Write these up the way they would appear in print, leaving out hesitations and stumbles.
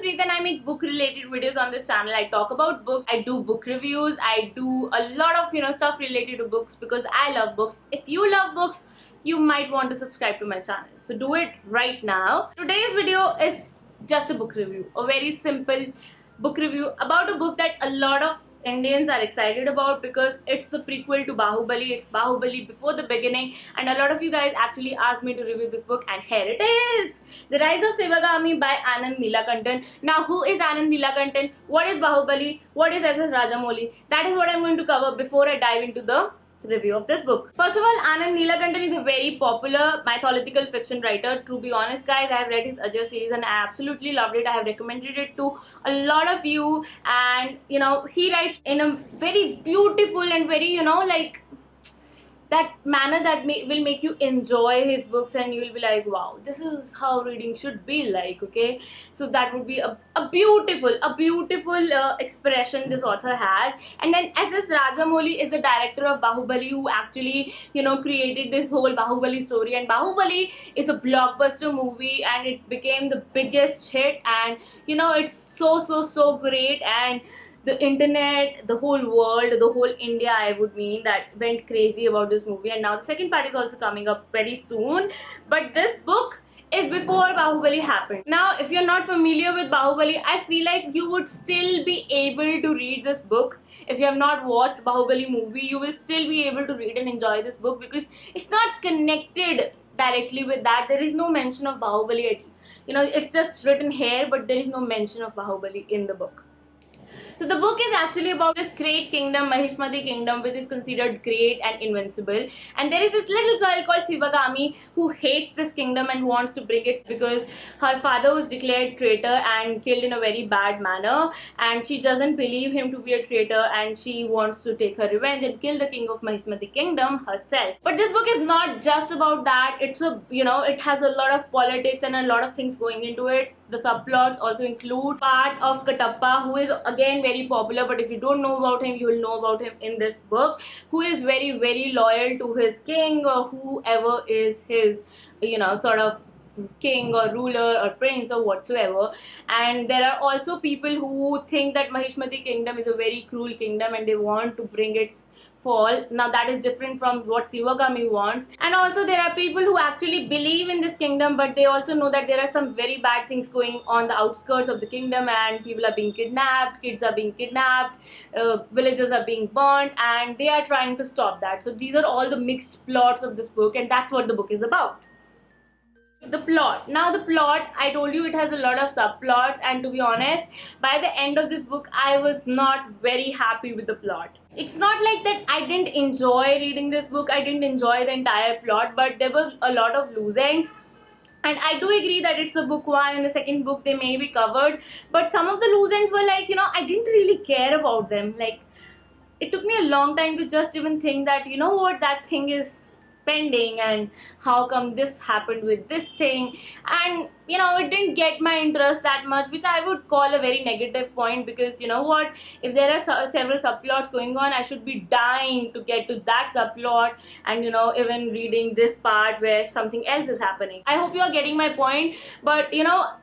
is Preet and I make book related videos on this channel. I talk about books, I do book reviews, I do a lot of stuff related to books because I love books. If you love books, you might want to subscribe to my channel. So do it right now. Today's video is just a book review, a very simple book review about a book that a lot of Indians are excited about because it's the prequel to Bahubali. It's Bahubali before the beginning, and a lot of you guys actually asked me to review this book, and here it is, The Rise of Sivagami by Anand Neelakantan. Now, who is Anand Neelakantan? What is Bahubali? What is S.S. Rajamouli? That is what I'm going to cover before I dive into the review of this book. First of all, Anand Neelakantan is a very popular mythological fiction writer. To be honest, guys, I have read his Ajay series and I absolutely loved it. I have recommended it to a lot of you, and he writes in a very beautiful and very like that manner that will make you enjoy his books, and you will be like, wow, this is how reading should be like. Okay, so that would be a beautiful expression this author has. And then S.S. Rajamouli is the director of Bahubali, who actually created this whole Bahubali story, and Bahubali is a blockbuster movie and it became the biggest hit, and it's so great, and the internet, the whole world, the whole India, I would mean, that went crazy about this movie. And now the second part is also coming up very soon, but this book is before Bahubali happened. Now, if you're not familiar with Bahubali, I feel like you would still be able to read this book. If you have not watched Bahubali movie, you will still be able to read and enjoy this book because it's not connected directly with that. There is no mention of Bahubali. It's just written here, but there is no mention of Bahubali in the book. So the book is actually about this great kingdom, Mahishmati kingdom, which is considered great and invincible. And there is this little girl called Sivagami who hates this kingdom and wants to bring it because her father was declared traitor and killed in a very bad manner. And she doesn't believe him to be a traitor, and she wants to take her revenge and kill the king of Mahishmati kingdom herself. But this book is not just about that. It's it has a lot of politics and a lot of things going into it. The subplots also include part of Katappa, who is again very popular, but if you don't know about him, you will know about him in this book, who is very loyal to his king or whoever is his sort of king or ruler or prince or whatsoever. And there are also people who think that Mahishmati kingdom is a very cruel kingdom and they want to bring its fall. Now that is different from what Sivagami wants. And also there are people who actually believe in this kingdom, but they also know that there are some very bad things going on the outskirts of the kingdom, and people are being kidnapped, kids are being kidnapped, villages are being burnt, and they are trying to stop that. So these are all the mixed plots of this book, and that's what the book is about. The plot. Now the plot, I told you, it has a lot of subplots, and to be honest, by the end of this book I was not very happy with the plot. It's not like that I didn't enjoy reading this book, I didn't enjoy the entire plot, but there was a lot of loose ends. And I do agree that it's a book one and the second book they may be covered, but some of the loose ends were like, I didn't really care about them. Like, it took me a long time to just even think that, what, that thing is pending, and how come this happened with this thing, and it didn't get my interest that much, which I would call a very negative point, because what, if there are several subplots going on, I should be dying to get to that subplot, and even reading this part where something else is happening. I hope you are getting my point, but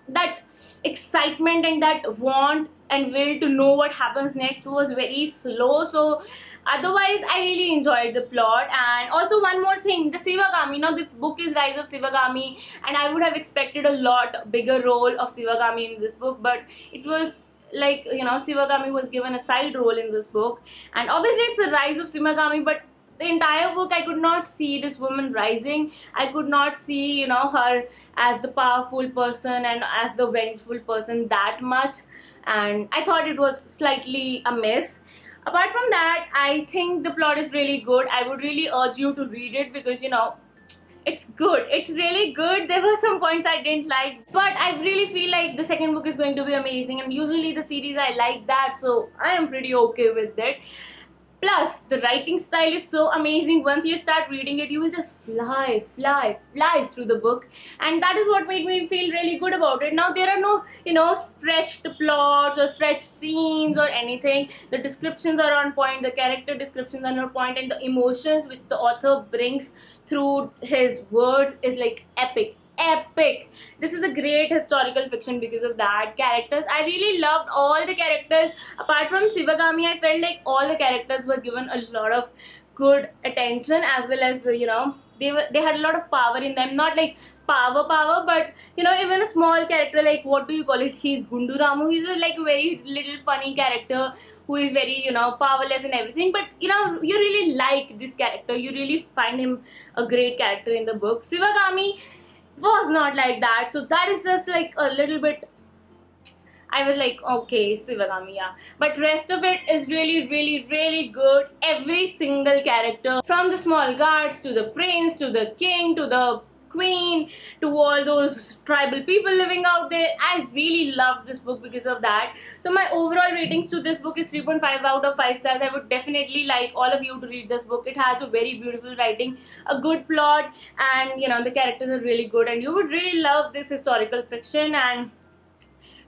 that excitement and that want and will to know what happens next was very slow. So otherwise, I really enjoyed the plot. And also one more thing, the Sivagami, this book is Rise of Sivagami, and I would have expected a lot bigger role of Sivagami in this book, but it was like, Sivagami was given a side role in this book. And obviously it's the Rise of Sivagami, but the entire book I could not see this woman rising. I could not see, her as the powerful person and as the vengeful person that much, and I thought it was slightly a miss. Apart from that, I think the plot is really good. I would really urge you to read it because it's good. It's really good. There were some points I didn't like, but I really feel like the second book is going to be amazing, and usually the series I like that, so I am pretty okay with it. Plus, the writing style is so amazing. Once you start reading it, you will just fly through the book. And that is what made me feel really good about it. Now, there are no, stretched plots or stretched scenes or anything. The descriptions are on point, the character descriptions are on point, and the emotions which the author brings through his words is like epic. epic. This is a great historical fiction because of that. Characters, I really loved all the characters. Apart from Shivagami, I felt like all the characters were given a lot of good attention, as well as they had a lot of power in them. Not like power, but even a small character, like, what do you call it? He's Gundu Ramu. He's like a very little funny character who is very powerless and everything, but you really like this character. You really find him a great character in the book. Shivagami was not like that, so that is just like a little bit. I was like, okay, Shivagami, yeah. But rest of it is really, really, really good. Every single character, from the small guards to the prince, to the king, to the queen, to all those tribal people living out there, I really loved this book because of that. So my overall ratings to this book is 3.5 out of 5 stars. I would definitely like all of you to read this book. It has a very beautiful writing, a good plot, and the characters are really good, and you would really love this historical fiction. And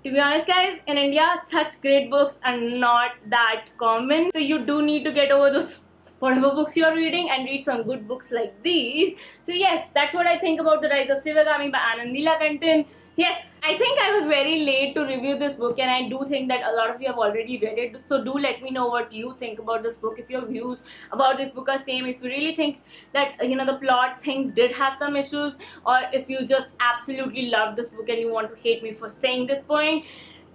to be honest, guys, in India, such great books are not that common. So you do need to get over those whatever books you are reading and read some good books like these. So yes, that's what I think about The Rise of Shivagami by Anand Neelakantan. Yes, I think I was very late to review this book, and I do think that a lot of you have already read it. So do let me know what you think about this book. If your views about this book are same, if you really think that the plot thing did have some issues, or if you just absolutely love this book and you want to hate me for saying this point,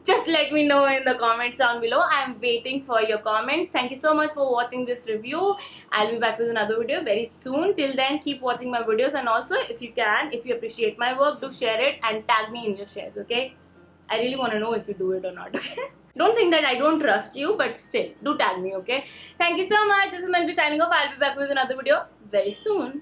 just let me know in the comments down below. I'm waiting for your comments. Thank you so much for watching this review. I'll be back with another video very soon. Till then, keep watching my videos, and also if you appreciate my work, do share it and tag me in your shares, okay? I really want to know if you do it or not, okay? Don't think that I don't trust you, but still, do tag me, okay? Thank you so much. This is Manvi signing off. I'll be back with another video very soon.